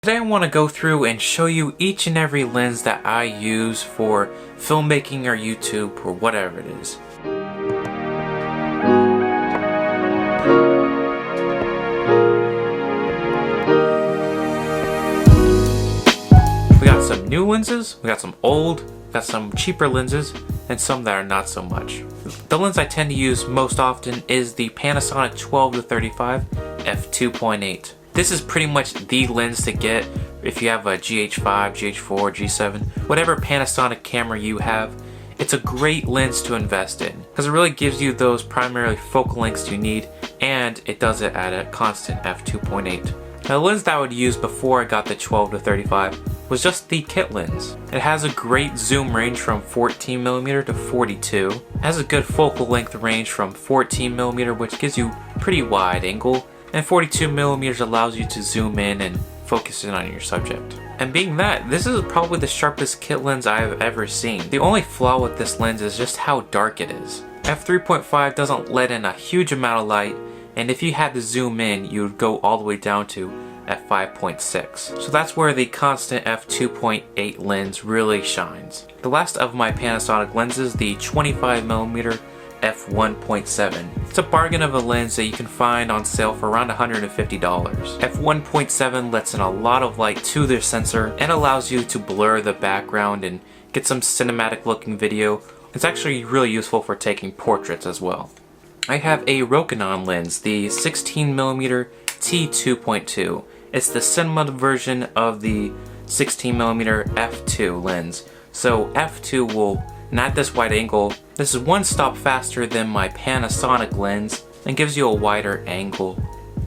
Today I want to go through and show you each and every lens that I use for filmmaking or YouTube or whatever it is. We got some new lenses, we got some old, we got some cheaper lenses, and some that are not so much. The lens I tend to use most often is the Panasonic 12-35 f2.8. This is pretty much the lens to get if you have a GH5, GH4, G7, whatever Panasonic camera you have. It's a great lens to invest in because it really gives you those primarily focal lengths you need, and it does it at a constant f2.8. Now, the lens that I would use before I got the 12-35 was just the kit lens. It has a great zoom range from 14mm to 42. It has a good focal length range from 14mm, which gives you pretty wide angle, and 42mm allows you to zoom in and focus in on your subject. And being that, this is probably the sharpest kit lens I have ever seen. The only flaw with this lens is just how dark it is. f3.5 doesn't let in a huge amount of light, and if you had to zoom in, you would go all the way down to f5.6. So that's where the constant f2.8 lens really shines. The last of my Panasonic lenses, the 25mm f1.7. It's a bargain of a lens that you can find on sale for around $150. f1.7 lets in a lot of light to their sensor and allows you to blur the background and get some cinematic looking video. It's actually really useful for taking portraits as well. I have a Rokinon lens, the 16mm t2.2. It's the cinema version of the 16mm f2 lens. So f2 will not this wide angle. This is one stop faster than my Panasonic lens and gives you a wider angle.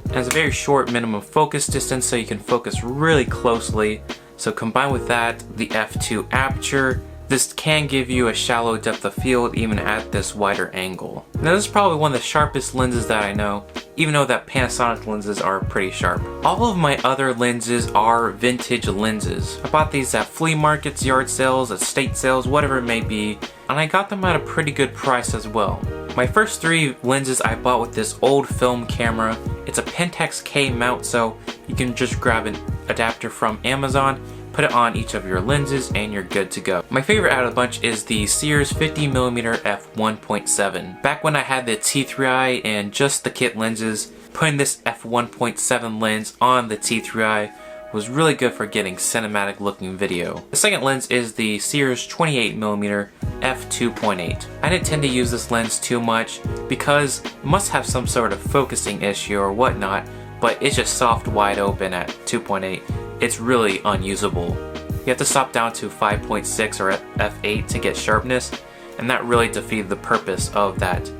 It has a very short minimum focus distance, so you can focus really closely. So combined with that, the f2 aperture, this can give you a shallow depth of field even at this wider angle. Now, this is probably one of the sharpest lenses that I know, even though that Panasonic lenses are pretty sharp. All of my other lenses are vintage lenses. I bought these at flea markets, yard sales, estate sales, whatever it may be, and I got them at a pretty good price as well. My first three lenses I bought with this old film camera. It's a Pentax K mount, so you can just grab an adapter from Amazon, put it on each of your lenses, and you're good to go. My favorite out of the bunch is the Sears 50mm f1.7. Back when I had the T3i and just the kit lenses, putting this f1.7 lens on the T3i was really good for getting cinematic looking video. The second lens is the Sears 28mm f2.8. I didn't tend to use this lens too much because it must have some sort of focusing issue or whatnot, but it's just soft wide open at 2.8. It's really unusable. You have to stop down to 5.6 or f8 to get sharpness, and that really defeated the purpose of that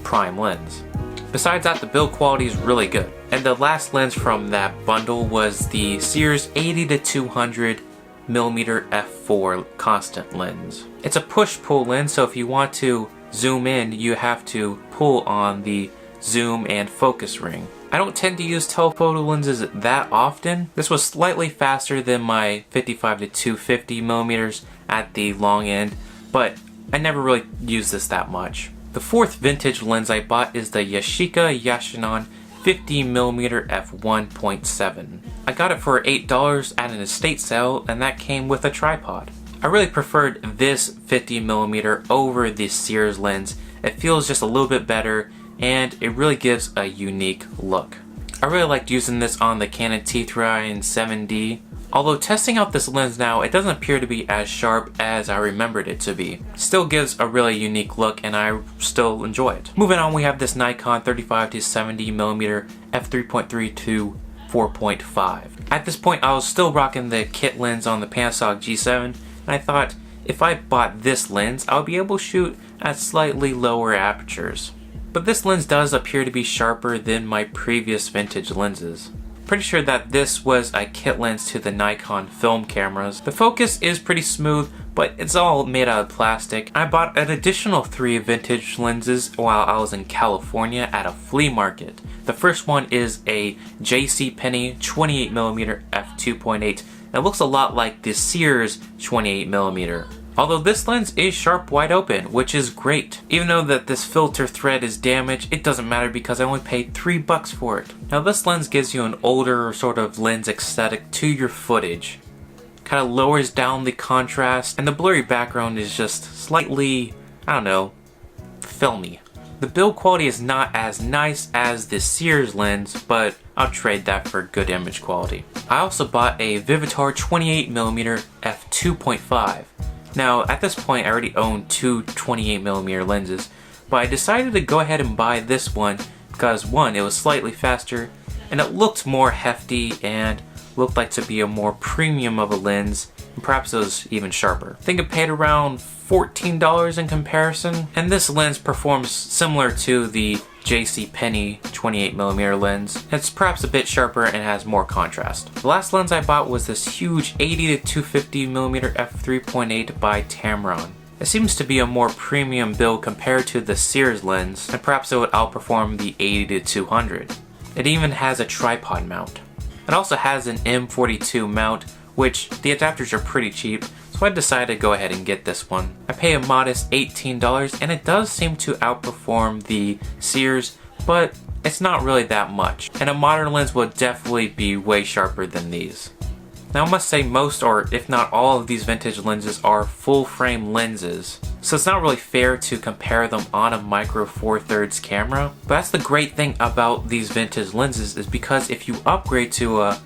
prime lens. Besides that, the build quality is really good. And the last lens from that bundle was the Sears 80-200mm f4 constant lens. It's a push-pull lens, so if you want to zoom in, you have to pull on the zoom and focus ring. I don't tend to use telephoto lenses that often. This was slightly faster than my 55-250mm at the long end, but I never really used this that much. The fourth vintage lens I bought is the Yashica Yashinon 50mm f1.7. I got it for $8 at an estate sale, and that came with a tripod. I really preferred this 50mm over the Sears lens. It feels just a little bit better, and it really gives a unique look. I really liked using this on the Canon T3i and 7D. Although testing out this lens now, it doesn't appear to be as sharp as I remembered it to be. Still gives a really unique look, and I still enjoy it. Moving on, we have this Nikon 35-70mm f3.3 to 4.5. At this point, I was still rocking the kit lens on the Panasonic G7, and I thought if I bought this lens, I would be able to shoot at slightly lower apertures. But this lens does appear to be sharper than my previous vintage lenses. Pretty sure that this was a kit lens to the Nikon film cameras. The focus is pretty smooth, but it's all made out of plastic. I bought an additional 3 vintage lenses while I was in California at a flea market. The first one is a JCPenney 28mm f2.8. It looks a lot like the Sears 28mm. Although this lens is sharp wide open, which is great. Even though that this filter thread is damaged, it doesn't matter because I only paid $3 for it. Now this lens gives you an older sort of lens aesthetic to your footage. Kind of lowers down the contrast, and the blurry background is just slightly, I don't know, filmy. The build quality is not as nice as the Sears lens, but I'll trade that for good image quality. I also bought a Vivitar 28mm f2.5. Now at this point I already own two 28mm lenses, but I decided to go ahead and buy this one because one, it was slightly faster, and it looked more hefty and looked like to be a more premium of a lens, and perhaps it was even sharper. I think I paid around $14 in comparison, and this lens performs similar to the JCPenney 28mm lens. It's perhaps a bit sharper and has more contrast. The last lens I bought was this huge 80 to 250mm f3.8 by Tamron. It seems to be a more premium build compared to the Sears lens, and perhaps it would outperform the 80 to 200. It even has a tripod mount. It also has an M42 mount, which the adapters are pretty cheap, so I decided to go ahead and get this one. I pay a modest $18, and it does seem to outperform the Sears, but it's not really that much. And a modern lens will definitely be way sharper than these. Now I must say most, or if not all, of these vintage lenses are full frame lenses, so it's not really fair to compare them on a micro four thirds camera. But that's the great thing about these vintage lenses, is because if you upgrade to a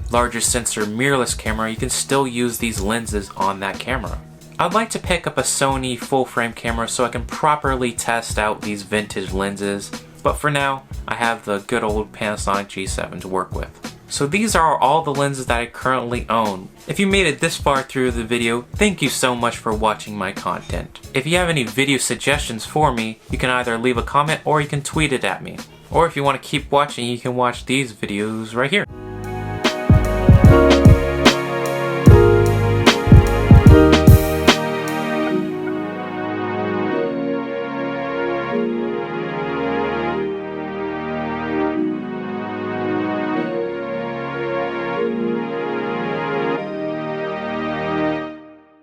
larger sensor mirrorless camera, you can still use these lenses on that camera. I'd like to pick up a Sony full frame camera so I can properly test out these vintage lenses, but for now I have the good old Panasonic G7 to work with. So these are all the lenses that I currently own. If you made it this far through the video, thank you so much for watching my content. If you have any video suggestions for me, you can either leave a comment or you can tweet it at me. Or if you want to keep watching, you can watch these videos right here.